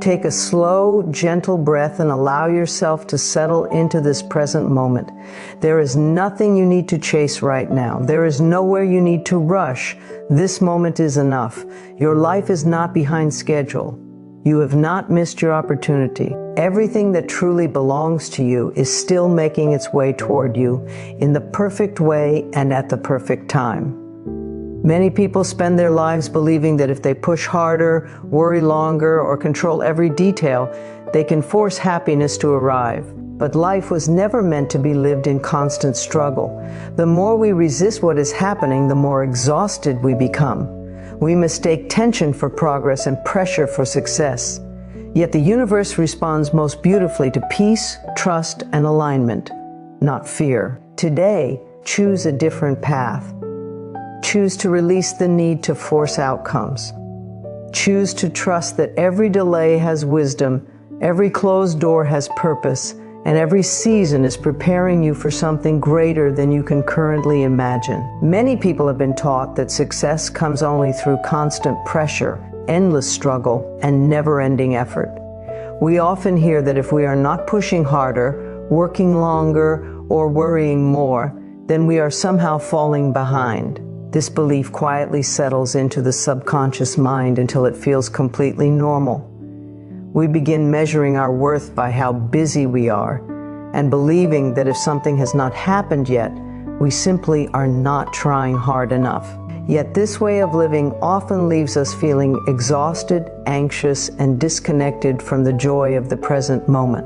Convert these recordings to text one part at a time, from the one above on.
Take a slow, gentle breath and allow yourself to settle into this present moment. There is nothing you need to chase right now. There is nowhere you need to rush. This moment is enough. Your life is not behind schedule. You have not missed your opportunity. Everything that truly belongs to you is still making its way toward you in the perfect way and at the perfect time. Many people spend their lives believing that if they push harder, worry longer, or control every detail, they can force happiness to arrive. But life was never meant to be lived in constant struggle. The more we resist what is happening, the more exhausted we become. We mistake tension for progress and pressure for success. Yet the universe responds most beautifully to peace, trust, and alignment, not fear. Today, choose a different path. Choose to release the need to force outcomes. Choose to trust that every delay has wisdom, every closed door has purpose, and every season is preparing you for something greater than you can currently imagine. Many people have been taught that success comes only through constant pressure, endless struggle, and never-ending effort. We often hear that if we are not pushing harder, working longer, or worrying more, then we are somehow falling behind. This belief quietly settles into the subconscious mind until it feels completely normal. We begin measuring our worth by how busy we are, and believing that if something has not happened yet, we simply are not trying hard enough. Yet this way of living often leaves us feeling exhausted, anxious, and disconnected from the joy of the present moment.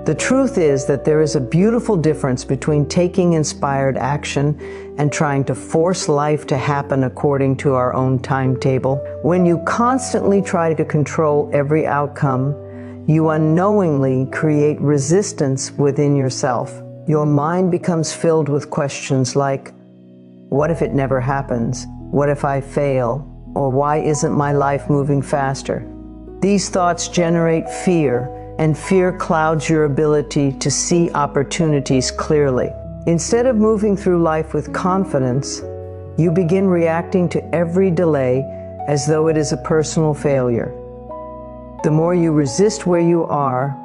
The truth is that there is a beautiful difference between taking inspired action and trying to force life to happen according to our own timetable. When you constantly try to control every outcome, you unknowingly create resistance within yourself. Your mind becomes filled with questions like, what if it never happens? What if I fail? Or why isn't my life moving faster? These thoughts generate fear, and fear clouds your ability to see opportunities clearly. Instead of moving through life with confidence, you begin reacting to every delay as though it is a personal failure. The more you resist where you are,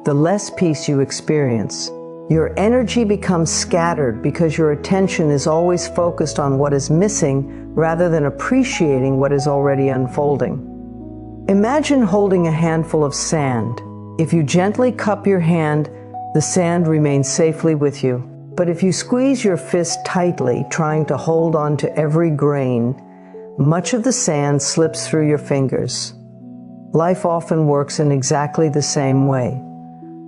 the less peace you experience. Your energy becomes scattered because your attention is always focused on what is missing rather than appreciating what is already unfolding. Imagine holding a handful of sand. If you gently cup your hand, the sand remains safely with you. But if you squeeze your fist tightly, trying to hold on to every grain, much of the sand slips through your fingers. Life often works in exactly the same way.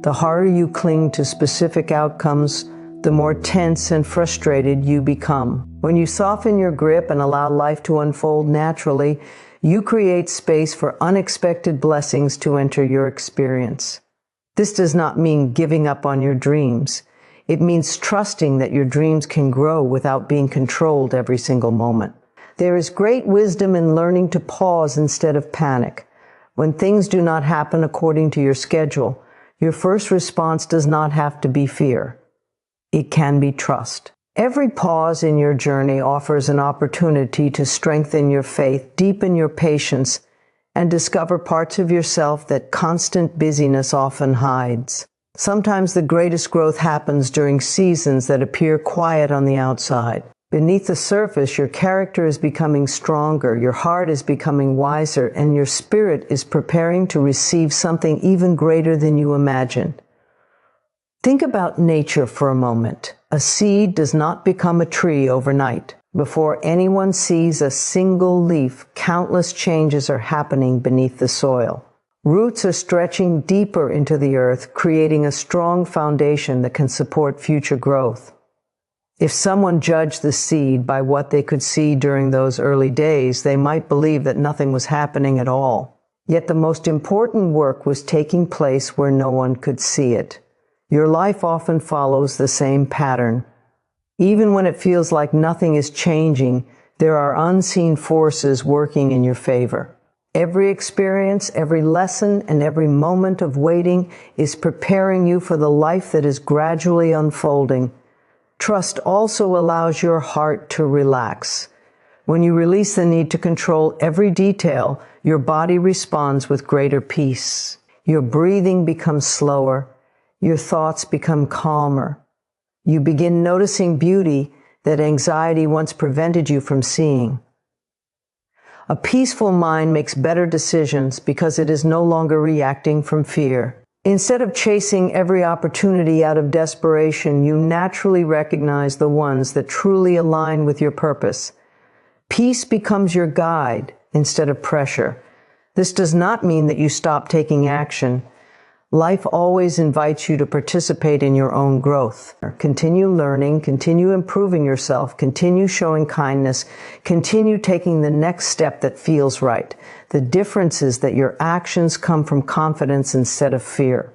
The harder you cling to specific outcomes, the more tense and frustrated you become. When you soften your grip and allow life to unfold naturally, you create space for unexpected blessings to enter your experience. This does not mean giving up on your dreams. It means trusting that your dreams can grow without being controlled every single moment. There is great wisdom in learning to pause instead of panic. When things do not happen according to your schedule, your first response does not have to be fear. It can be trust. Every pause in your journey offers an opportunity to strengthen your faith, deepen your patience, and discover parts of yourself that constant busyness often hides. Sometimes the greatest growth happens during seasons that appear quiet on the outside. Beneath the surface, your character is becoming stronger, your heart is becoming wiser, and your spirit is preparing to receive something even greater than you imagined. Think about nature for a moment. A seed does not become a tree overnight. Before anyone sees a single leaf, countless changes are happening beneath the soil. Roots are stretching deeper into the earth, creating a strong foundation that can support future growth. If someone judged the seed by what they could see during those early days, they might believe that nothing was happening at all. Yet the most important work was taking place where no one could see it. Your life often follows the same pattern. Even when it feels like nothing is changing, there are unseen forces working in your favor. Every experience, every lesson, and every moment of waiting is preparing you for the life that is gradually unfolding. Trust also allows your heart to relax. When you release the need to control every detail, your body responds with greater peace. Your breathing becomes slower. Your thoughts become calmer. You begin noticing beauty that anxiety once prevented you from seeing. A peaceful mind makes better decisions because it is no longer reacting from fear. Instead of chasing every opportunity out of desperation, you naturally recognize the ones that truly align with your purpose. Peace becomes your guide instead of pressure. This does not mean that you stop taking action. Life always invites you to participate in your own growth. Continue learning, continue improving yourself, continue showing kindness, continue taking the next step that feels right. The difference is that your actions come from confidence instead of fear.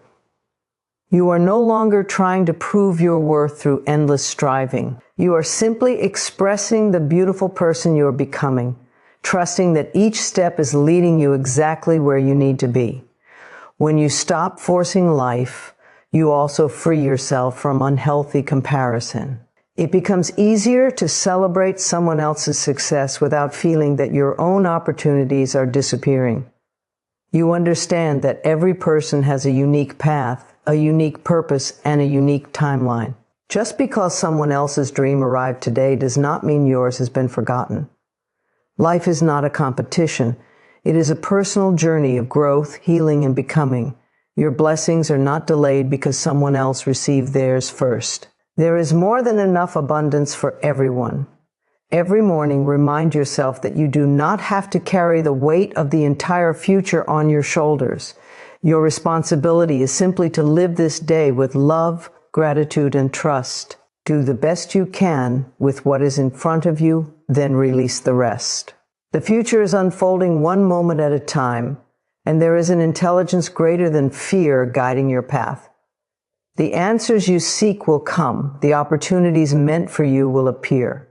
You are no longer trying to prove your worth through endless striving. You are simply expressing the beautiful person you are becoming, trusting that each step is leading you exactly where you need to be. When you stop forcing life, you also free yourself from unhealthy comparison. It becomes easier to celebrate someone else's success without feeling that your own opportunities are disappearing. You understand that every person has a unique path, a unique purpose, and a unique timeline. Just because someone else's dream arrived today does not mean yours has been forgotten. Life is not a competition. It is a personal journey of growth, healing, and becoming. Your blessings are not delayed because someone else received theirs first. There is more than enough abundance for everyone. Every morning, remind yourself that you do not have to carry the weight of the entire future on your shoulders. Your responsibility is simply to live this day with love, gratitude, and trust. Do the best you can with what is in front of you, then release the rest. The future is unfolding one moment at a time, and there is an intelligence greater than fear guiding your path. The answers you seek will come. The opportunities meant for you will appear.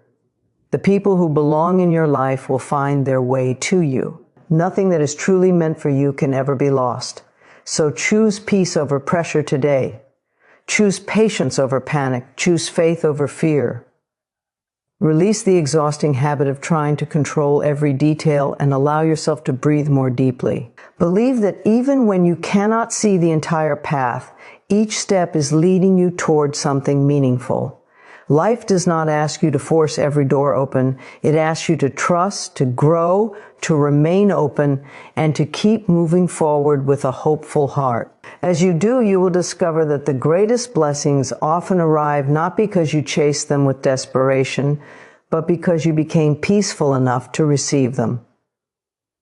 The people who belong in your life will find their way to you. Nothing that is truly meant for you can ever be lost. So choose peace over pressure today. Choose patience over panic. Choose faith over fear. Release the exhausting habit of trying to control every detail and allow yourself to breathe more deeply. Believe that even when you cannot see the entire path, each step is leading you toward something meaningful. Life does not ask you to force every door open. It asks you to trust, to grow, to remain open, and to keep moving forward with a hopeful heart. As you do, you will discover that the greatest blessings often arrive not because you chased them with desperation, but because you became peaceful enough to receive them.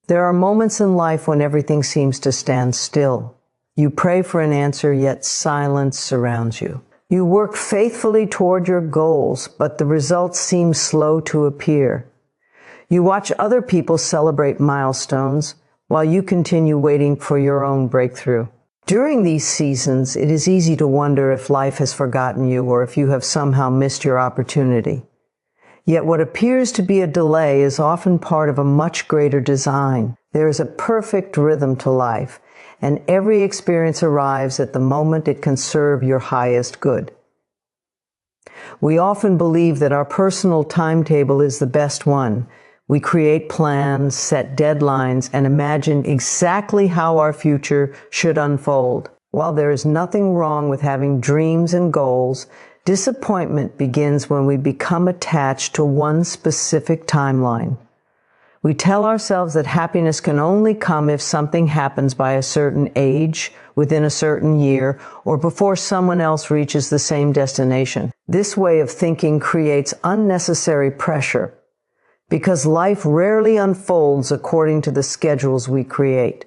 There are moments in life when everything seems to stand still. You pray for an answer, yet silence surrounds you. You work faithfully toward your goals, but the results seem slow to appear. You watch other people celebrate milestones while you continue waiting for your own breakthrough. During these seasons, it is easy to wonder if life has forgotten you or if you have somehow missed your opportunity. Yet what appears to be a delay is often part of a much greater design. There is a perfect rhythm to life, and every experience arrives at the moment it can serve your highest good. We often believe that our personal timetable is the best one. We create plans, set deadlines, and imagine exactly how our future should unfold. While there is nothing wrong with having dreams and goals, disappointment begins when we become attached to one specific timeline. We tell ourselves that happiness can only come if something happens by a certain age, within a certain year, or before someone else reaches the same destination. This way of thinking creates unnecessary pressure, because life rarely unfolds according to the schedules we create.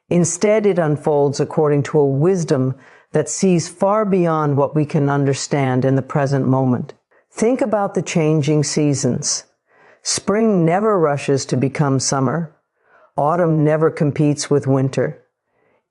Instead, it unfolds according to a wisdom that sees far beyond what we can understand in the present moment. Think about the changing seasons. Spring never rushes to become summer. Autumn never competes with winter.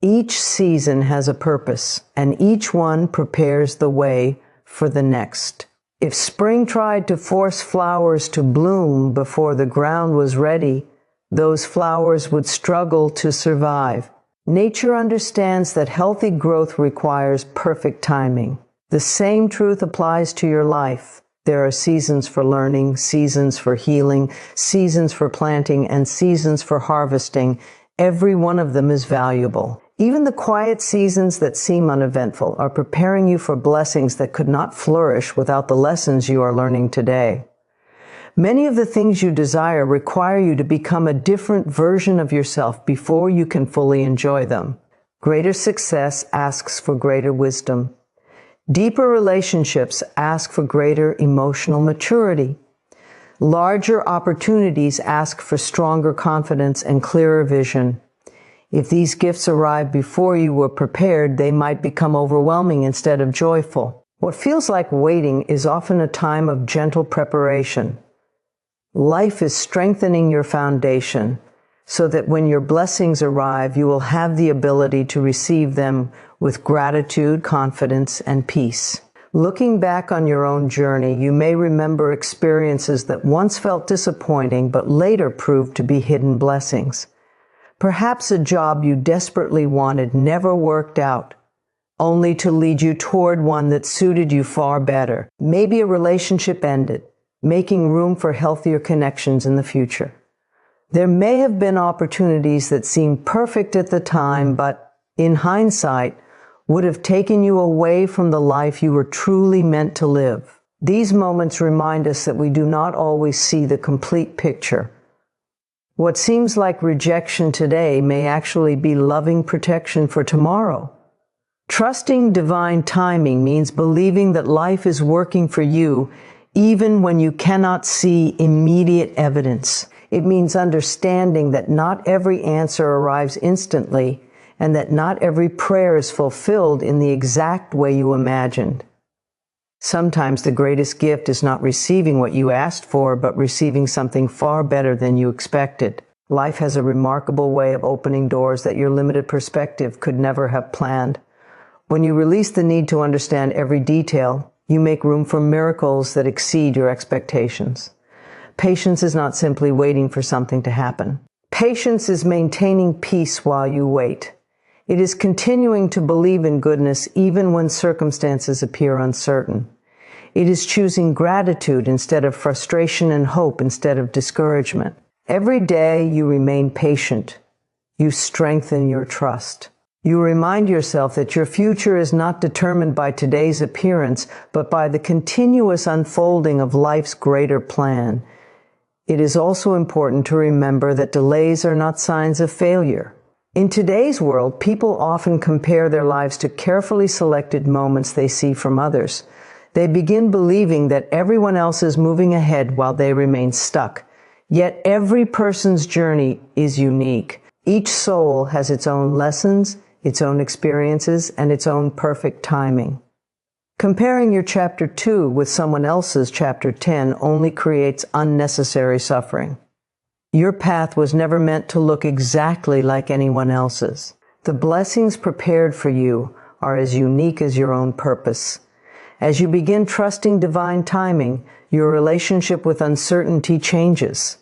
Each season has a purpose, and each one prepares the way for the next. If spring tried to force flowers to bloom before the ground was ready, those flowers would struggle to survive. Nature understands that healthy growth requires perfect timing. The same truth applies to your life. There are seasons for learning, seasons for healing, seasons for planting, and seasons for harvesting. Every one of them is valuable. Even the quiet seasons that seem uneventful are preparing you for blessings that could not flourish without the lessons you are learning today. Many of the things you desire require you to become a different version of yourself before you can fully enjoy them. Greater success asks for greater wisdom. Deeper relationships ask for greater emotional maturity. Larger opportunities ask for stronger confidence and clearer vision. If these gifts arrive before you were prepared, they might become overwhelming instead of joyful. What feels like waiting is often a time of gentle preparation. Life is strengthening your foundation so that when your blessings arrive, you will have the ability to receive them with gratitude, confidence, and peace. Looking back on your own journey, you may remember experiences that once felt disappointing but later proved to be hidden blessings. Perhaps a job you desperately wanted never worked out, only to lead you toward one that suited you far better. Maybe a relationship ended, making room for healthier connections in the future. There may have been opportunities that seemed perfect at the time, but in hindsight, would have taken you away from the life you were truly meant to live. These moments remind us that we do not always see the complete picture. What seems like rejection today may actually be loving protection for tomorrow. Trusting divine timing means believing that life is working for you even when you cannot see immediate evidence. It means understanding that not every answer arrives instantly and that not every prayer is fulfilled in the exact way you imagined. Sometimes the greatest gift is not receiving what you asked for, but receiving something far better than you expected. Life has a remarkable way of opening doors that your limited perspective could never have planned. When you release the need to understand every detail, you make room for miracles that exceed your expectations. Patience is not simply waiting for something to happen. Patience is maintaining peace while you wait. It is continuing to believe in goodness even when circumstances appear uncertain. It is choosing gratitude instead of frustration and hope instead of discouragement. Every day you remain patient. You strengthen your trust. You remind yourself that your future is not determined by today's appearance, but by the continuous unfolding of life's greater plan. It is also important to remember that delays are not signs of failure. In today's world, people often compare their lives to carefully selected moments they see from others. They begin believing that everyone else is moving ahead while they remain stuck. Yet every person's journey is unique. Each soul has its own lessons, its own experiences, and its own perfect timing. Comparing your chapter 2 with someone else's chapter 10 only creates unnecessary suffering. Your path was never meant to look exactly like anyone else's. The blessings prepared for you are as unique as your own purpose. As you begin trusting divine timing, your relationship with uncertainty changes.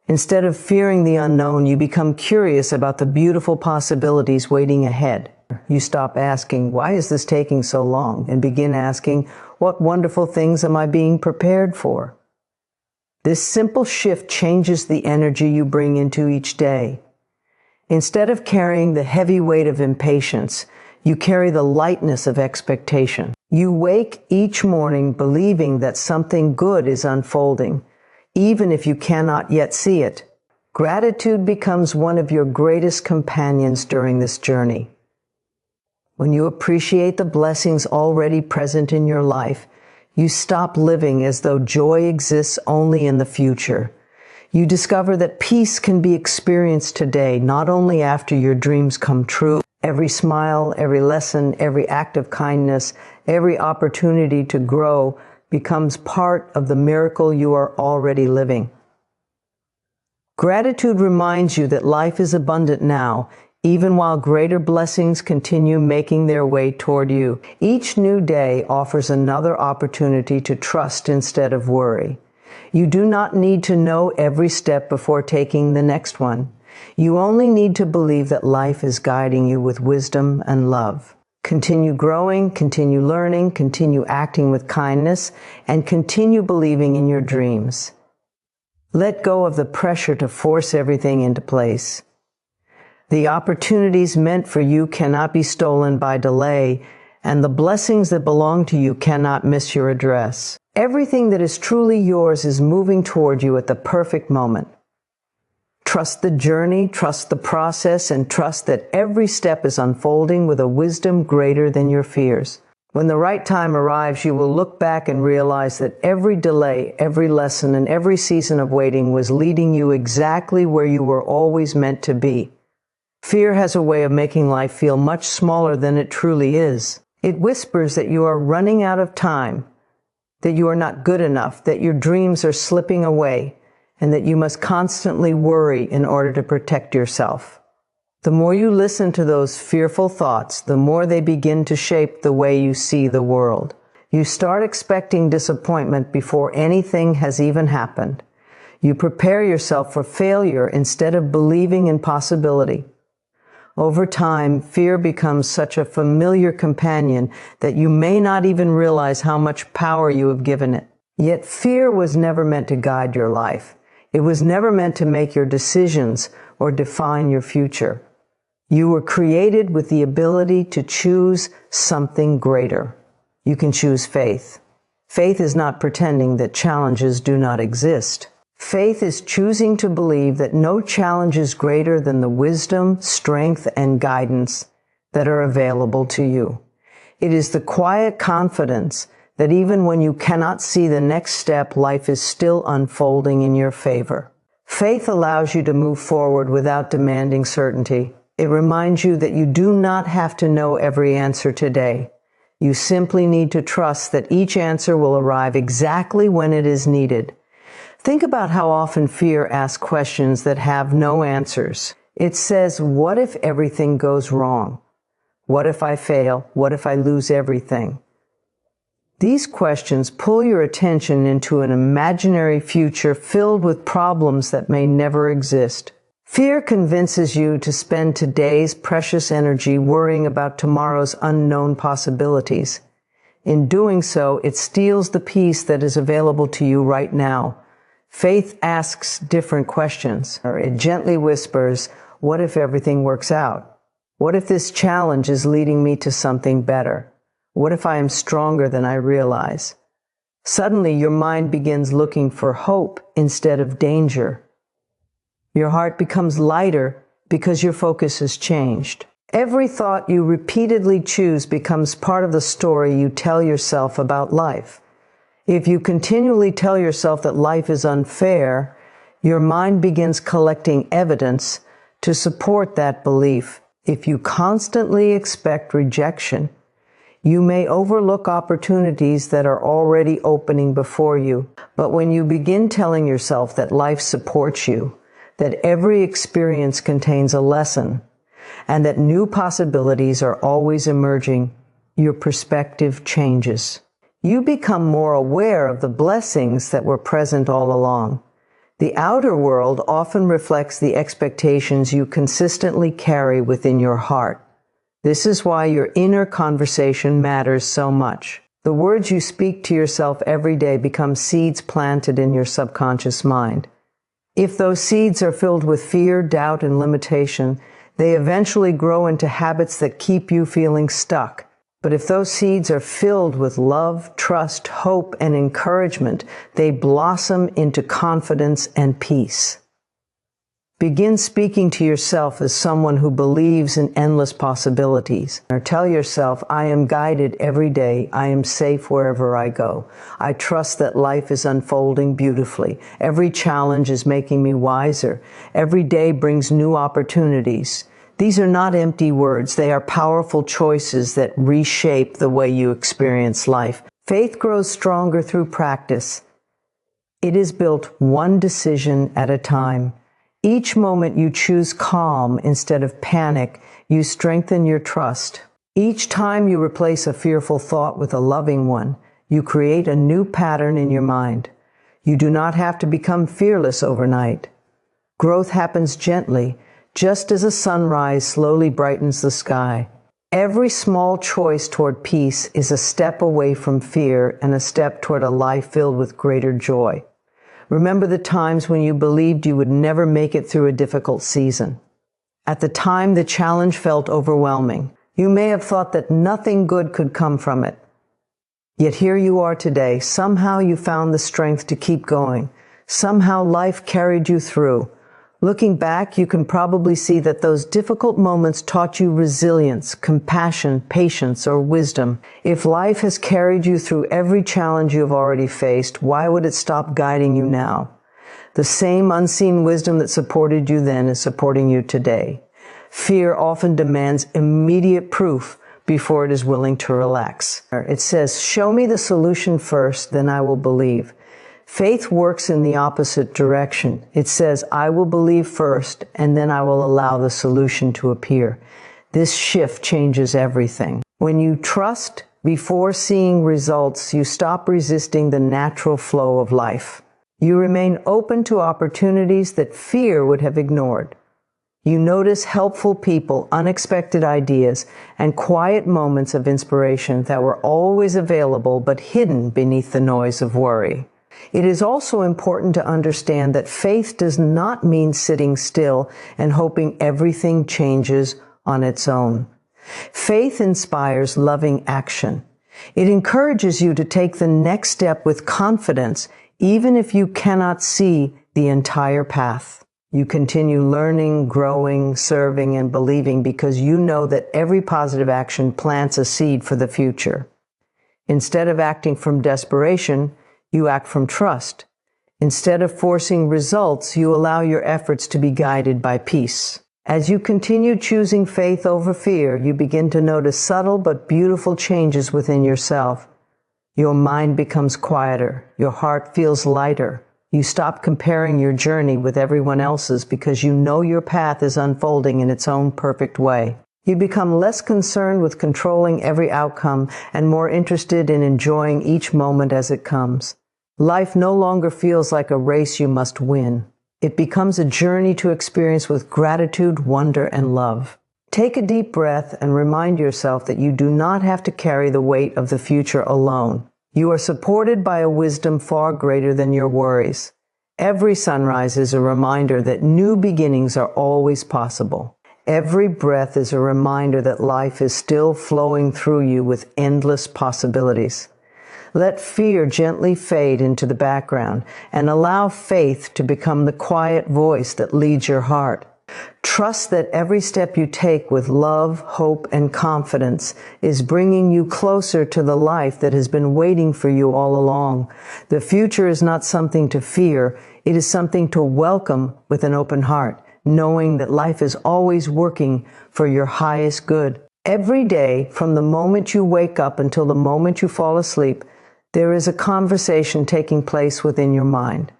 Instead of fearing the unknown, you become curious about the beautiful possibilities waiting ahead. You stop asking, "Why is this taking so long?" and begin asking, "What wonderful things am I being prepared for?" This simple shift changes the energy you bring into each day. Instead of carrying the heavy weight of impatience, you carry the lightness of expectation. You wake each morning believing that something good is unfolding, even if you cannot yet see it. Gratitude becomes one of your greatest companions during this journey. When you appreciate the blessings already present in your life, you stop living as though joy exists only in the future. You discover that peace can be experienced today, not only after your dreams come true. Every smile, every lesson, every act of kindness, every opportunity to grow becomes part of the miracle you are already living. Gratitude reminds you that life is abundant now, even while greater blessings continue making their way toward you. Each new day offers another opportunity to trust instead of worry. You do not need to know every step before taking the next one. You only need to believe that life is guiding you with wisdom and love. Continue growing, continue learning, continue acting with kindness, and continue believing in your dreams. Let go of the pressure to force everything into place. The opportunities meant for you cannot be stolen by delay, and the blessings that belong to you cannot miss your address. Everything that is truly yours is moving toward you at the perfect moment. Trust the journey, trust the process, and trust that every step is unfolding with a wisdom greater than your fears. When the right time arrives, you will look back and realize that every delay, every lesson, and every season of waiting was leading you exactly where you were always meant to be. Fear has a way of making life feel much smaller than it truly is. It whispers that you are running out of time, that you are not good enough, that your dreams are slipping away, and that you must constantly worry in order to protect yourself. The more you listen to those fearful thoughts, the more they begin to shape the way you see the world. You start expecting disappointment before anything has even happened. You prepare yourself for failure instead of believing in possibility. Over time, fear becomes such a familiar companion that you may not even realize how much power you have given it. Yet fear was never meant to guide your life. It was never meant to make your decisions or define your future. You were created with the ability to choose something greater. You can choose faith. Faith is not pretending that challenges do not exist. Faith is choosing to believe that no challenge is greater than the wisdom, strength, and guidance that are available to you. It is the quiet confidence that even when you cannot see the next step, life is still unfolding in your favor. Faith allows you to move forward without demanding certainty. It reminds you that you do not have to know every answer today. You simply need to trust that each answer will arrive exactly when it is needed. Think about how often fear asks questions that have no answers. It says, what if everything goes wrong? What if I fail? What if I lose everything? These questions pull your attention into an imaginary future filled with problems that may never exist. Fear convinces you to spend today's precious energy worrying about tomorrow's unknown possibilities. In doing so, it steals the peace that is available to you right now. Faith asks different questions, or it gently whispers, what if everything works out? What if this challenge is leading me to something better? What if I am stronger than I realize? Suddenly, your mind begins looking for hope instead of danger. Your heart becomes lighter because your focus has changed. Every thought you repeatedly choose becomes part of the story you tell yourself about life. If you continually tell yourself that life is unfair, your mind begins collecting evidence to support that belief. If you constantly expect rejection, you may overlook opportunities that are already opening before you. But when you begin telling yourself that life supports you, that every experience contains a lesson, and that new possibilities are always emerging, your perspective changes. You become more aware of the blessings that were present all along. The outer world often reflects the expectations you consistently carry within your heart. This is why your inner conversation matters so much. The words you speak to yourself every day become seeds planted in your subconscious mind. If those seeds are filled with fear, doubt, and limitation, they eventually grow into habits that keep you feeling stuck. But if those seeds are filled with love, trust, hope, and encouragement, they blossom into confidence and peace. Begin speaking to yourself as someone who believes in endless possibilities. Or tell yourself, I am guided every day. I am safe wherever I go. I trust that life is unfolding beautifully. Every challenge is making me wiser. Every day brings new opportunities. These are not empty words. They are powerful choices that reshape the way you experience life. Faith grows stronger through practice. It is built one decision at a time. Each moment you choose calm instead of panic, you strengthen your trust. Each time you replace a fearful thought with a loving one, you create a new pattern in your mind. You do not have to become fearless overnight. Growth happens gently, just as a sunrise slowly brightens the sky. Every small choice toward peace is a step away from fear and a step toward a life filled with greater joy. Remember the times when you believed you would never make it through a difficult season. At the time, the challenge felt overwhelming. You may have thought that nothing good could come from it. Yet here you are today. Somehow you found the strength to keep going. Somehow life carried you through. Looking back, you can probably see that those difficult moments taught you resilience, compassion, patience, or wisdom. If life has carried you through every challenge you have already faced, why would it stop guiding you now? The same unseen wisdom that supported you then is supporting you today. Fear often demands immediate proof before it is willing to relax. It says, "Show me the solution first, then I will believe." Faith works in the opposite direction. It says, "I will believe first, and then I will allow the solution to appear." This shift changes everything. When you trust before seeing results, you stop resisting the natural flow of life. You remain open to opportunities that fear would have ignored. You notice helpful people, unexpected ideas, and quiet moments of inspiration that were always available but hidden beneath the noise of worry. It is also important to understand that faith does not mean sitting still and hoping everything changes on its own. Faith inspires loving action. It encourages you to take the next step with confidence, even if you cannot see the entire path. You continue learning, growing, serving, and believing because you know that every positive action plants a seed for the future. Instead of acting from desperation, you act from trust. Instead of forcing results, you allow your efforts to be guided by peace. As you continue choosing faith over fear, you begin to notice subtle but beautiful changes within yourself. Your mind becomes quieter. Your heart feels lighter. You stop comparing your journey with everyone else's because you know your path is unfolding in its own perfect way. You become less concerned with controlling every outcome and more interested in enjoying each moment as it comes. Life no longer feels like a race you must win. It becomes a journey to experience with gratitude, wonder, and love. Take a deep breath and remind yourself that you do not have to carry the weight of the future alone. You are supported by a wisdom far greater than your worries. Every sunrise is a reminder that new beginnings are always possible. Every breath is a reminder that life is still flowing through you with endless possibilities. Let fear gently fade into the background and allow faith to become the quiet voice that leads your heart. Trust that every step you take with love, hope, and confidence is bringing you closer to the life that has been waiting for you all along. The future is not something to fear. It is something to welcome with an open heart, knowing that life is always working for your highest good. Every day, from the moment you wake up until the moment you fall asleep, there is a conversation taking place within your mind.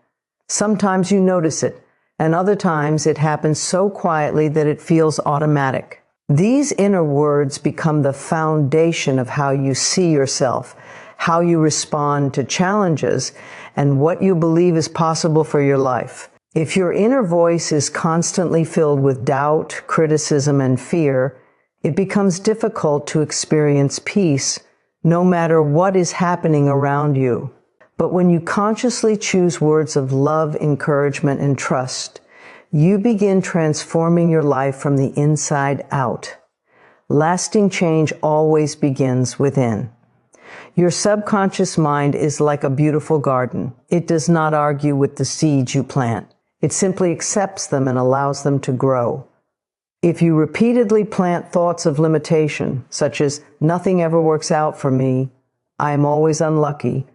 Sometimes you notice it, and other times it happens so quietly that it feels automatic. These inner words become the foundation of how you see yourself, how you respond to challenges, and what you believe is possible for your life. If your inner voice is constantly filled with doubt, criticism, and fear, it becomes difficult to experience peace, no matter what is happening around you. But when you consciously choose words of love, encouragement, and trust, you begin transforming your life from the inside out. Lasting change always begins within. Your subconscious mind is like a beautiful garden. It does not argue with the seeds you plant. It simply accepts them and allows them to grow. If you repeatedly plant thoughts of limitation, such as "nothing ever works out for me," "I am always unlucky,"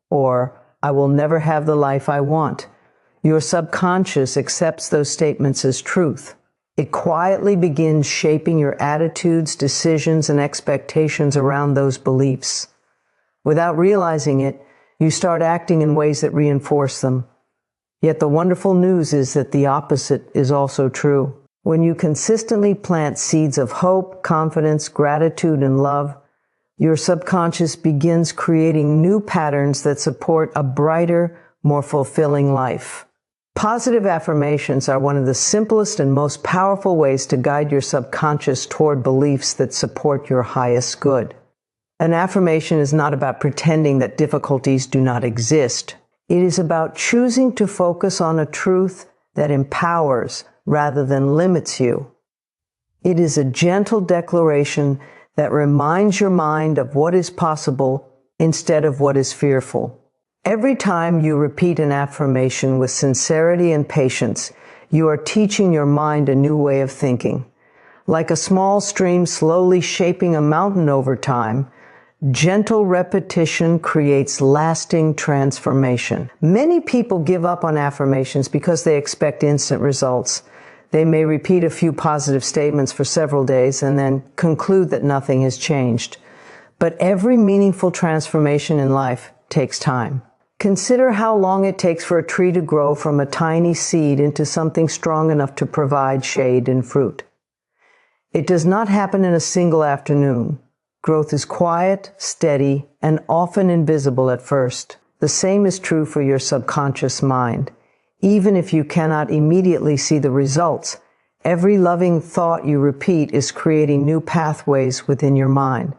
or "I will never have the life I want," your subconscious accepts those statements as truth. It quietly begins shaping your attitudes, decisions, and expectations around those beliefs. Without realizing it, you start acting in ways that reinforce them. Yet the wonderful news is that the opposite is also true. When you consistently plant seeds of hope, confidence, gratitude, and love, your subconscious begins creating new patterns that support a brighter, more fulfilling life. Positive affirmations are one of the simplest and most powerful ways to guide your subconscious toward beliefs that support your highest good. An affirmation is not about pretending that difficulties do not exist. It is about choosing to focus on a truth that empowers rather than limits you. It is a gentle declaration that reminds your mind of what is possible instead of what is fearful. Every time you repeat an affirmation with sincerity and patience, you are teaching your mind a new way of thinking. Like a small stream slowly shaping a mountain over time, gentle repetition creates lasting transformation. Many people give up on affirmations because they expect instant results. They may repeat a few positive statements for several days and then conclude that nothing has changed. But every meaningful transformation in life takes time. Consider how long it takes for a tree to grow from a tiny seed into something strong enough to provide shade and fruit. It does not happen in a single afternoon. Growth is quiet, steady, and often invisible at first. The same is true for your subconscious mind. Even if you cannot immediately see the results, every loving thought you repeat is creating new pathways within your mind.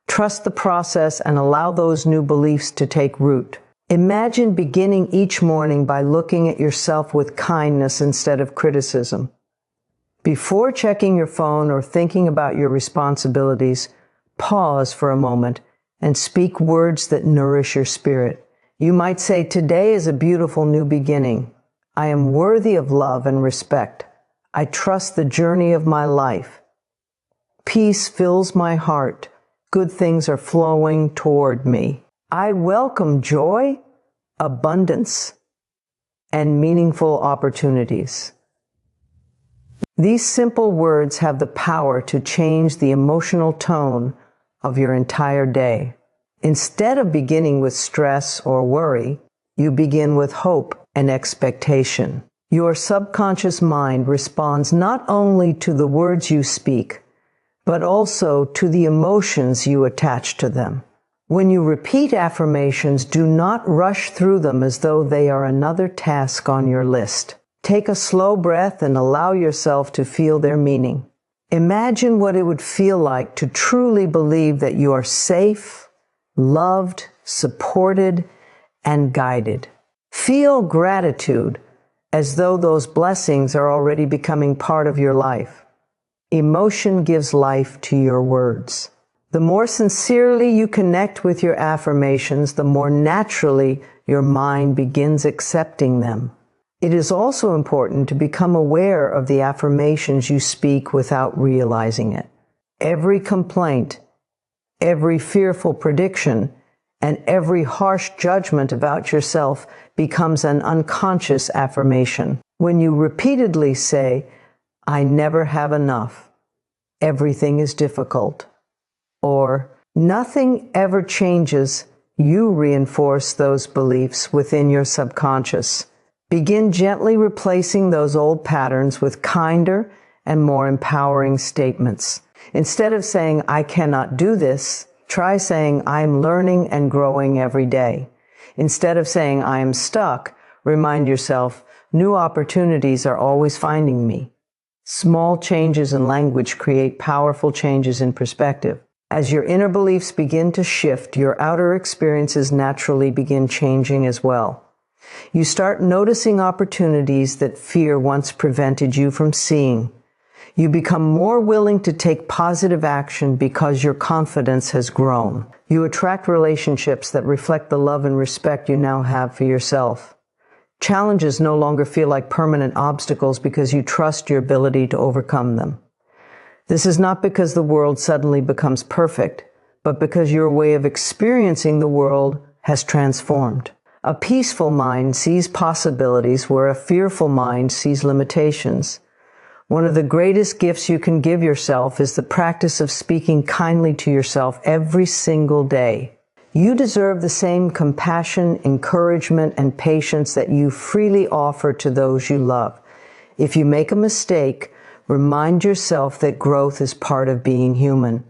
Trust the process and allow those new beliefs to take root. Imagine beginning each morning by looking at yourself with kindness instead of criticism. Before checking your phone or thinking about your responsibilities, pause for a moment and speak words that nourish your spirit. You might say, "Today is a beautiful new beginning. I am worthy of love and respect. I trust the journey of my life. Peace fills my heart. Good things are flowing toward me. I welcome joy, abundance, and meaningful opportunities." These simple words have the power to change the emotional tone of your entire day. Instead of beginning with stress or worry, you begin with hope and expectation. Your subconscious mind responds not only to the words you speak, but also to the emotions you attach to them. When you repeat affirmations, do not rush through them as though they are another task on your list. Take a slow breath and allow yourself to feel their meaning. Imagine what it would feel like to truly believe that you are safe, loved, supported, and guided. Feel gratitude as though those blessings are already becoming part of your life. Emotion gives life to your words. The more sincerely you connect with your affirmations, the more naturally your mind begins accepting them. It is also important to become aware of the affirmations you speak without realizing it. Every complaint, every fearful prediction, and every harsh judgment about yourself becomes an unconscious affirmation. When you repeatedly say, "I never have enough," "Everything is difficult," or "Nothing ever changes," you reinforce those beliefs within your subconscious. Begin gently replacing those old patterns with kinder and more empowering statements. Instead of saying, "I cannot do this," try saying, "I am learning and growing every day." Instead of saying, "I am stuck," remind yourself, "New opportunities are always finding me." Small changes in language create powerful changes in perspective. As your inner beliefs begin to shift, your outer experiences naturally begin changing as well. You start noticing opportunities that fear once prevented you from seeing. You become more willing to take positive action because your confidence has grown. You attract relationships that reflect the love and respect you now have for yourself. Challenges no longer feel like permanent obstacles because you trust your ability to overcome them. This is not because the world suddenly becomes perfect, but because your way of experiencing the world has transformed. A peaceful mind sees possibilities where a fearful mind sees limitations. One of the greatest gifts you can give yourself is the practice of speaking kindly to yourself every single day. You deserve the same compassion, encouragement, and patience that you freely offer to those you love. If you make a mistake, remind yourself that growth is part of being human.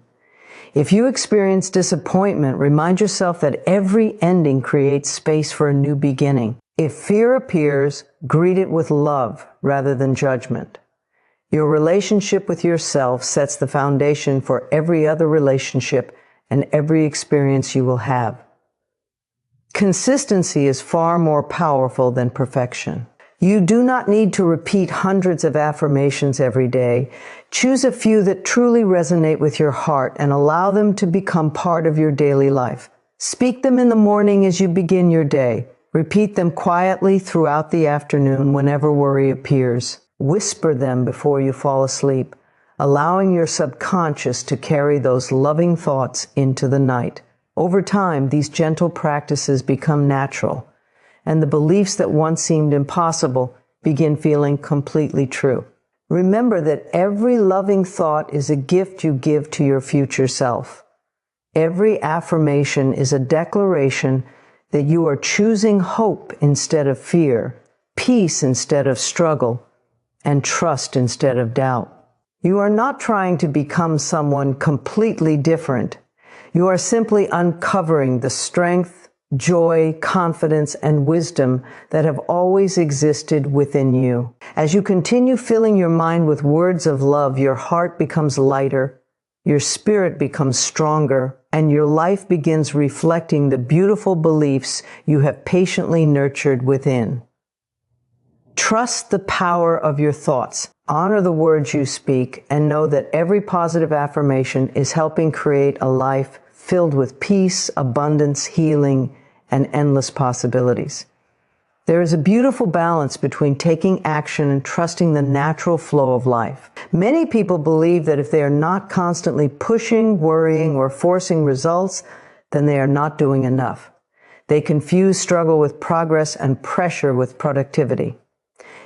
If you experience disappointment, remind yourself that every ending creates space for a new beginning. If fear appears, greet it with love rather than judgment. Your relationship with yourself sets the foundation for every other relationship and every experience you will have. Consistency is far more powerful than perfection. You do not need to repeat hundreds of affirmations every day. Choose a few that truly resonate with your heart and allow them to become part of your daily life. Speak them in the morning as you begin your day. Repeat them quietly throughout the afternoon whenever worry appears. Whisper them before you fall asleep, allowing your subconscious to carry those loving thoughts into the night. Over time, these gentle practices become natural, and the beliefs that once seemed impossible begin feeling completely true. Remember that every loving thought is a gift you give to your future self. Every affirmation is a declaration that you are choosing hope instead of fear, peace instead of struggle, and trust instead of doubt. You are not trying to become someone completely different. You are simply uncovering the strength, joy, confidence, and wisdom that have always existed within you. As you continue filling your mind with words of love, your heart becomes lighter, your spirit becomes stronger, and your life begins reflecting the beautiful beliefs you have patiently nurtured within. Trust the power of your thoughts. Honor the words you speak and know that every positive affirmation is helping create a life filled with peace, abundance, healing, and endless possibilities. There is a beautiful balance between taking action and trusting the natural flow of life. Many people believe that if they are not constantly pushing, worrying, or forcing results, then they are not doing enough. They confuse struggle with progress and pressure with productivity.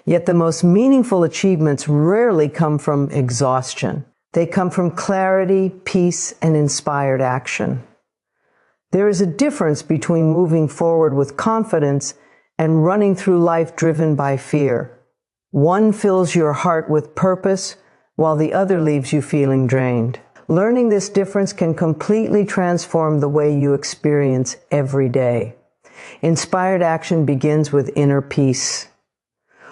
Yet the most meaningful achievements rarely come from exhaustion. They come from clarity, peace, and inspired action. There is a difference between moving forward with confidence and running through life driven by fear. One fills your heart with purpose, while the other leaves you feeling drained. Learning this difference can completely transform the way you experience every day. Inspired action begins with inner peace.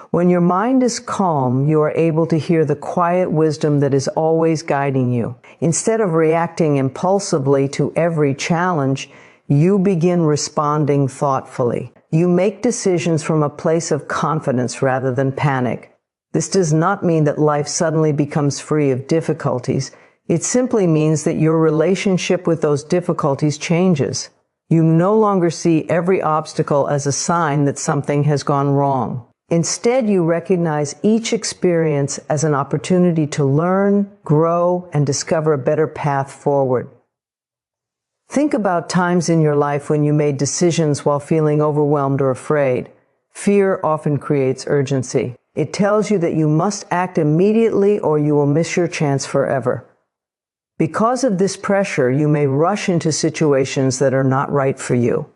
When your mind is calm, you are able to hear the quiet wisdom that is always guiding you. Instead of reacting impulsively to every challenge, you begin responding thoughtfully. You make decisions from a place of confidence rather than panic. This does not mean that life suddenly becomes free of difficulties. It simply means that your relationship with those difficulties changes. You no longer see every obstacle as a sign that something has gone wrong. Instead, you recognize each experience as an opportunity to learn, grow, and discover a better path forward. Think about times in your life when you made decisions while feeling overwhelmed or afraid. Fear often creates urgency. It tells you that you must act immediately or you will miss your chance forever. Because of this pressure, you may rush into situations that are not right for you.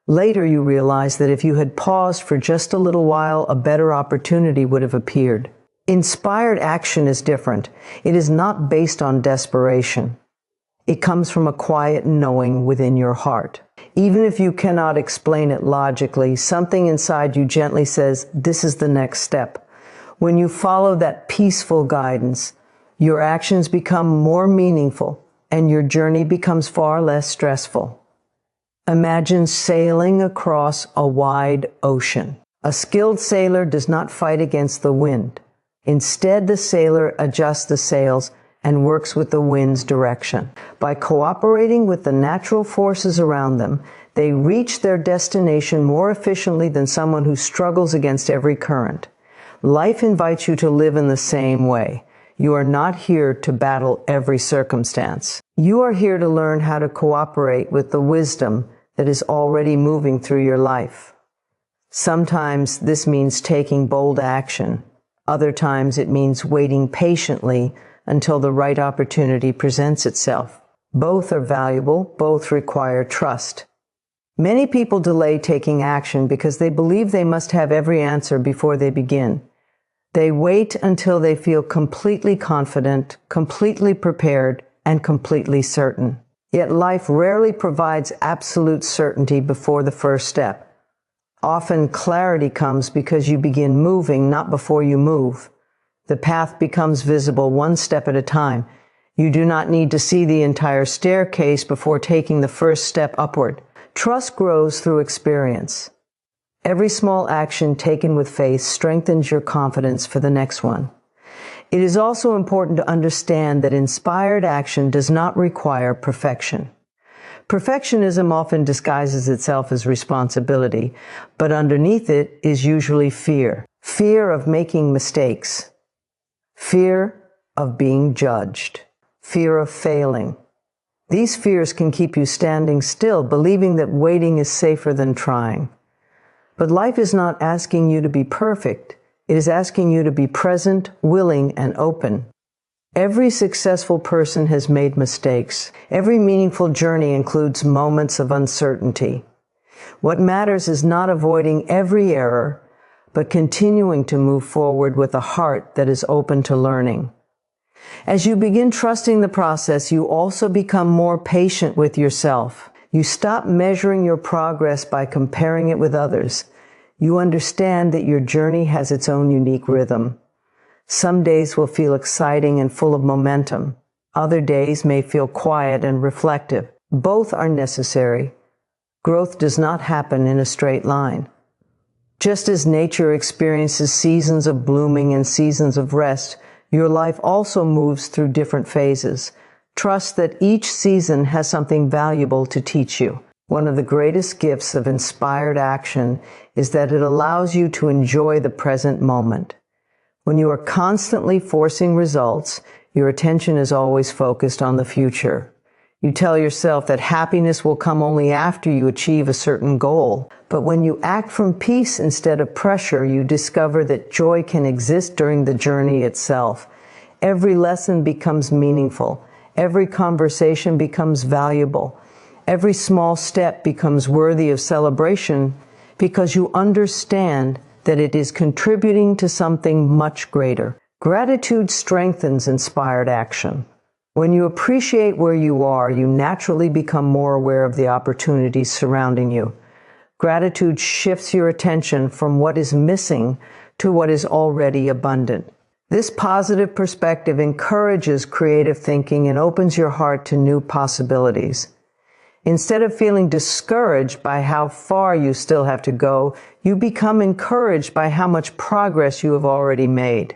Later, you realize that if you had paused for just a little while, a better opportunity would have appeared. Inspired action is different. It is not based on desperation. It comes from a quiet knowing within your heart. Even if you cannot explain it logically, something inside you gently says, this is the next step. When you follow that peaceful guidance, your actions become more meaningful and your journey becomes far less stressful. Imagine sailing across a wide ocean. A skilled sailor does not fight against the wind. Instead, the sailor adjusts the sails and works with the wind's direction. By cooperating with the natural forces around them, they reach their destination more efficiently than someone who struggles against every current. Life invites you to live in the same way. You are not here to battle every circumstance. You are here to learn how to cooperate with the wisdom that is already moving through your life. Sometimes this means taking bold action. Other times it means waiting patiently until the right opportunity presents itself. Both are valuable, both require trust. Many people delay taking action because they believe they must have every answer before they begin. They wait until they feel completely confident, completely prepared, and completely certain. Yet life rarely provides absolute certainty before the first step. Often clarity comes because you begin moving, not before you move. The path becomes visible one step at a time. You do not need to see the entire staircase before taking the first step upward. Trust grows through experience. Every small action taken with faith strengthens your confidence for the next one. It is also important to understand that inspired action does not require perfection. Perfectionism often disguises itself as responsibility, but underneath it is usually fear. Fear of making mistakes. Fear of being judged. Fear of failing. These fears can keep you standing still, believing that waiting is safer than trying. But life is not asking you to be perfect. It is asking you to be present, willing, and open. Every successful person has made mistakes. Every meaningful journey includes moments of uncertainty. What matters is not avoiding every error, but continuing to move forward with a heart that is open to learning. As you begin trusting the process, you also become more patient with yourself. You stop measuring your progress by comparing it with others. You understand that your journey has its own unique rhythm. Some days will feel exciting and full of momentum. Other days may feel quiet and reflective. Both are necessary. Growth does not happen in a straight line. Just as nature experiences seasons of blooming and seasons of rest, your life also moves through different phases. Trust that each season has something valuable to teach you. One of the greatest gifts of inspired action is that it allows you to enjoy the present moment. When you are constantly forcing results, your attention is always focused on the future. You tell yourself that happiness will come only after you achieve a certain goal. But when you act from peace instead of pressure, you discover that joy can exist during the journey itself. Every lesson becomes meaningful. Every conversation becomes valuable. Every small step becomes worthy of celebration because you understand that it is contributing to something much greater. Gratitude strengthens inspired action. When you appreciate where you are, you naturally become more aware of the opportunities surrounding you. Gratitude shifts your attention from what is missing to what is already abundant. This positive perspective encourages creative thinking and opens your heart to new possibilities. Instead of feeling discouraged by how far you still have to go, you become encouraged by how much progress you have already made.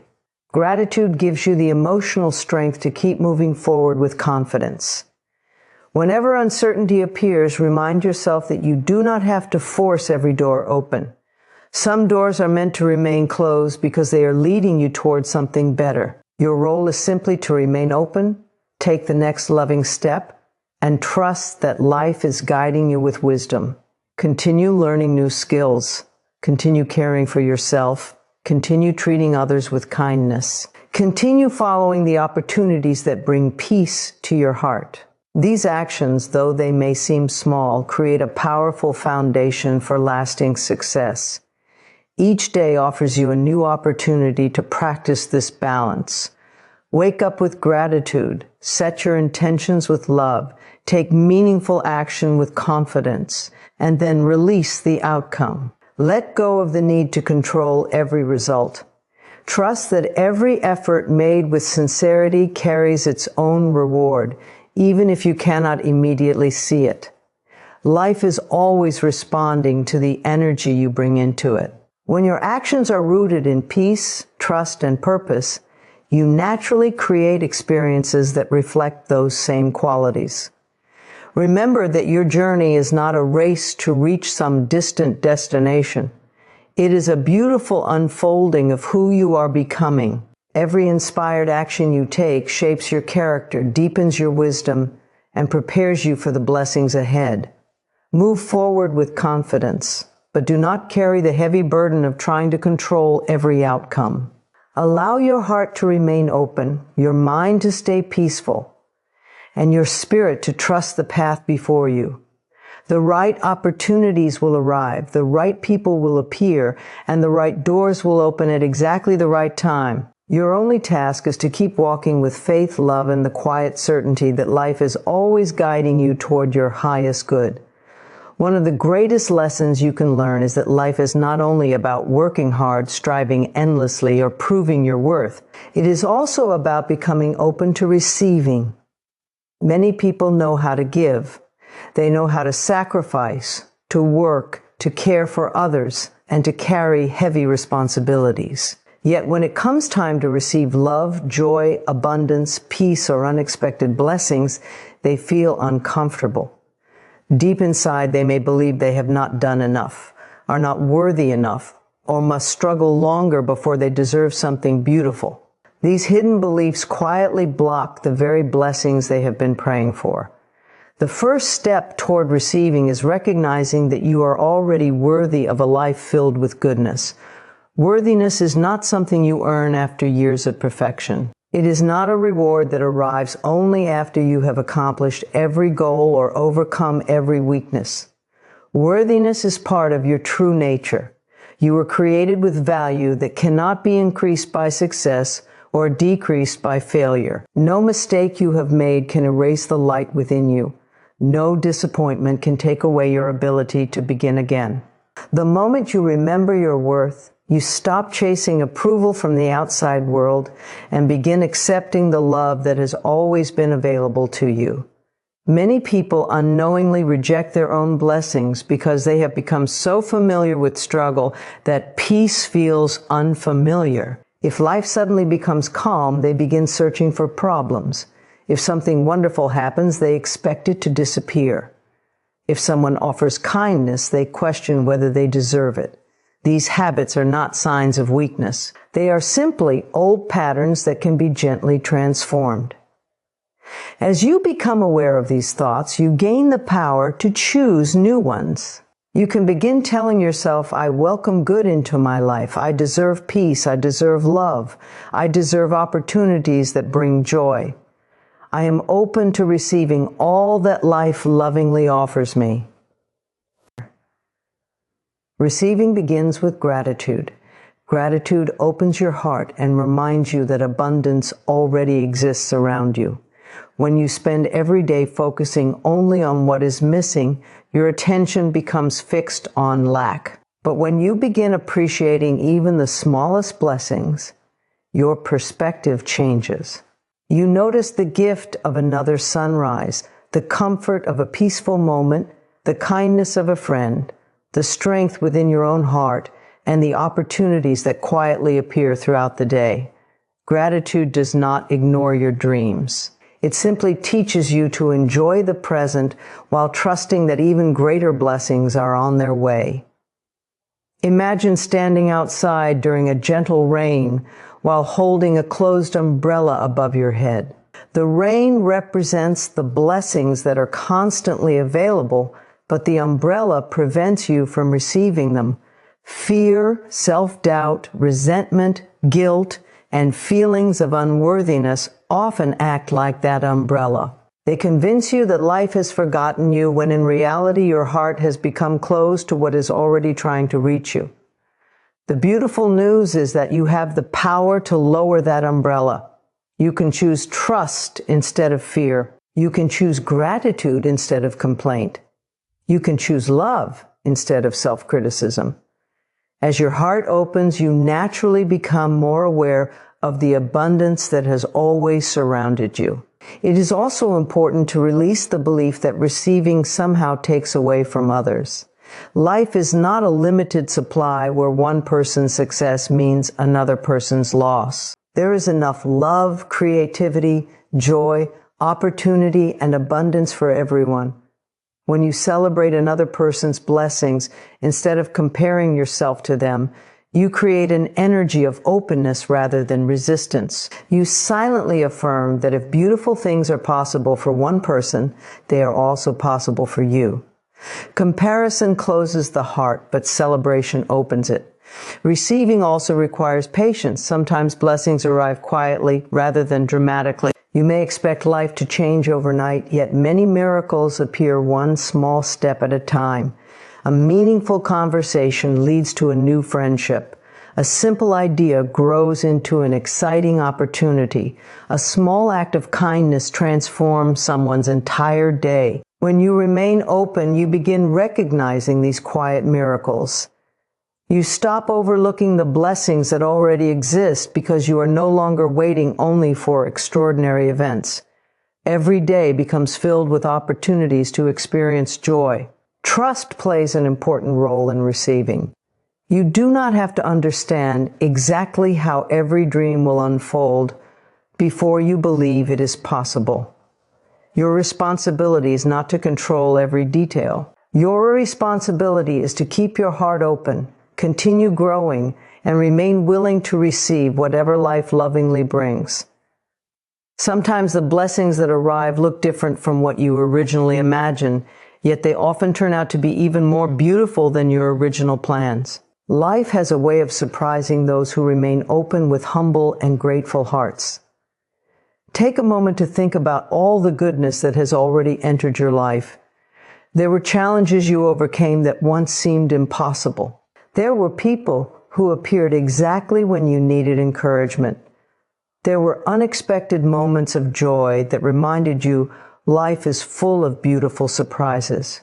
Gratitude gives you the emotional strength to keep moving forward with confidence. Whenever uncertainty appears, remind yourself that you do not have to force every door open. Some doors are meant to remain closed because they are leading you towards something better. Your role is simply to remain open, take the next loving step, and trust that life is guiding you with wisdom. Continue learning new skills. Continue caring for yourself. Continue treating others with kindness. Continue following the opportunities that bring peace to your heart. These actions, though they may seem small, create a powerful foundation for lasting success. Each day offers you a new opportunity to practice this balance. Wake up with gratitude. Set your intentions with love. Take meaningful action with confidence, and then release the outcome. Let go of the need to control every result. Trust that every effort made with sincerity carries its own reward, even if you cannot immediately see it. Life is always responding to the energy you bring into it. When your actions are rooted in peace, trust, and purpose, you naturally create experiences that reflect those same qualities. Remember that your journey is not a race to reach some distant destination. It is a beautiful unfolding of who you are becoming. Every inspired action you take shapes your character, deepens your wisdom, and prepares you for the blessings ahead. Move forward with confidence, but do not carry the heavy burden of trying to control every outcome. Allow your heart to remain open, your mind to stay peaceful, and your spirit to trust the path before you. The right opportunities will arrive, the right people will appear, and the right doors will open at exactly the right time. Your only task is to keep walking with faith, love, and the quiet certainty that life is always guiding you toward your highest good. One of the greatest lessons you can learn is that life is not only about working hard, striving endlessly, or proving your worth. It is also about becoming open to receiving. Many people know how to give. They know how to sacrifice, to work, to care for others, and to carry heavy responsibilities. Yet when it comes time to receive love, joy, abundance, peace, or unexpected blessings, they feel uncomfortable. Deep inside, they may believe they have not done enough, are not worthy enough, or must struggle longer before they deserve something beautiful. These hidden beliefs quietly block the very blessings they have been praying for. The first step toward receiving is recognizing that you are already worthy of a life filled with goodness. Worthiness is not something you earn after years of perfection. It is not a reward that arrives only after you have accomplished every goal or overcome every weakness. Worthiness is part of your true nature. You were created with value that cannot be increased by success or decreased by failure. No mistake you have made can erase the light within you. No disappointment can take away your ability to begin again. The moment you remember your worth, you stop chasing approval from the outside world and begin accepting the love that has always been available to you. Many people unknowingly reject their own blessings because they have become so familiar with struggle that peace feels unfamiliar. If life suddenly becomes calm, they begin searching for problems. If something wonderful happens, they expect it to disappear. If someone offers kindness, they question whether they deserve it. These habits are not signs of weakness. They are simply old patterns that can be gently transformed. As you become aware of these thoughts, you gain the power to choose new ones. You can begin telling yourself, I welcome good into my life. I deserve peace. I deserve love. I deserve opportunities that bring joy. I am open to receiving all that life lovingly offers me. Receiving begins with gratitude. Gratitude opens your heart and reminds you that abundance already exists around you. When you spend every day focusing only on what is missing, your attention becomes fixed on lack. But when you begin appreciating even the smallest blessings, your perspective changes. You notice the gift of another sunrise, the comfort of a peaceful moment, the kindness of a friend, the strength within your own heart, and the opportunities that quietly appear throughout the day. Gratitude does not ignore your dreams. It simply teaches you to enjoy the present while trusting that even greater blessings are on their way. Imagine standing outside during a gentle rain while holding a closed umbrella above your head. The rain represents the blessings that are constantly available, but the umbrella prevents you from receiving them. Fear, self-doubt, resentment, guilt, and feelings of unworthiness often act like that umbrella. They convince you that life has forgotten you when in reality your heart has become closed to what is already trying to reach you. The beautiful news is that you have the power to lower that umbrella. You can choose trust instead of fear. You can choose gratitude instead of complaint. You can choose love instead of self-criticism. As your heart opens, you naturally become more aware of the abundance that has always surrounded you. It is also important to release the belief that receiving somehow takes away from others. Life is not a limited supply where one person's success means another person's loss. There is enough love, creativity, joy, opportunity, and abundance for everyone. When you celebrate another person's blessings, instead of comparing yourself to them, you create an energy of openness rather than resistance. You silently affirm that if beautiful things are possible for one person, they are also possible for you. Comparison closes the heart, but celebration opens it. Receiving also requires patience. Sometimes blessings arrive quietly rather than dramatically. You may expect life to change overnight, yet many miracles appear one small step at a time. A meaningful conversation leads to a new friendship. A simple idea grows into an exciting opportunity. A small act of kindness transforms someone's entire day. When you remain open, you begin recognizing these quiet miracles. You stop overlooking the blessings that already exist because you are no longer waiting only for extraordinary events. Every day becomes filled with opportunities to experience joy. Trust plays an important role in receiving. You do not have to understand exactly how every dream will unfold before you believe it is possible. Your responsibility is not to control every detail. Your responsibility is to keep your heart open, continue growing, and remain willing to receive whatever life lovingly brings. Sometimes the blessings that arrive look different from what you originally imagined, yet they often turn out to be even more beautiful than your original plans. Life has a way of surprising those who remain open with humble and grateful hearts. Take a moment to think about all the goodness that has already entered your life. There were challenges you overcame that once seemed impossible. There were people who appeared exactly when you needed encouragement. There were unexpected moments of joy that reminded you life is full of beautiful surprises.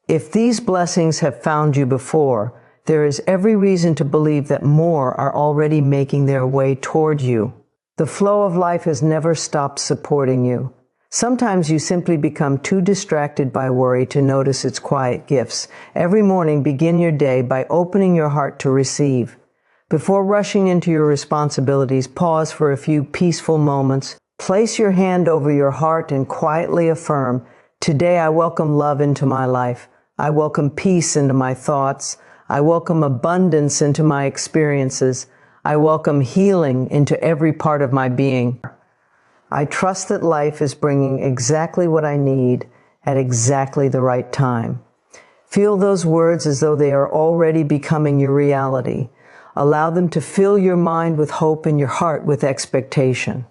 If these blessings have found you before, there is every reason to believe that more are already making their way toward you. The flow of life has never stopped supporting you. Sometimes you simply become too distracted by worry to notice its quiet gifts. Every morning, begin your day by opening your heart to receive. Before rushing into your responsibilities, pause for a few peaceful moments. Place your hand over your heart and quietly affirm, "Today I welcome love into my life. I welcome peace into my thoughts. I welcome abundance into my experiences. I welcome healing into every part of my being. I trust that life is bringing exactly what I need at exactly the right time." Feel those words as though they are already becoming your reality. Allow them to fill your mind with hope and your heart with expectation.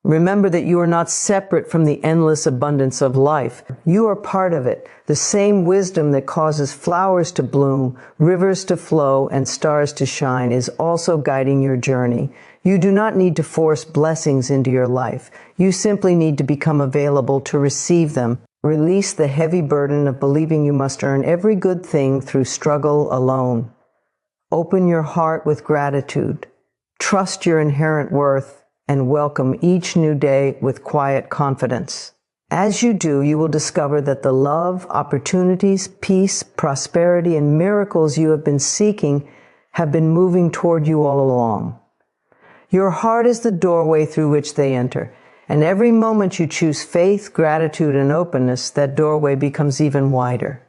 Remember that you are not separate from the endless abundance of life. You are part of it. The same wisdom that causes flowers to bloom, rivers to flow, and stars to shine is also guiding your journey. You do not need to force blessings into your life. You simply need to become available to receive them. Release the heavy burden of believing you must earn every good thing through struggle alone. Open your heart with gratitude. Trust your inherent worth and welcome each new day with quiet confidence. As you do, you will discover that the love, opportunities, peace, prosperity, and miracles you have been seeking have been moving toward you all along. Your heart is the doorway through which they enter, and every moment you choose faith, gratitude, and openness, that doorway becomes even wider.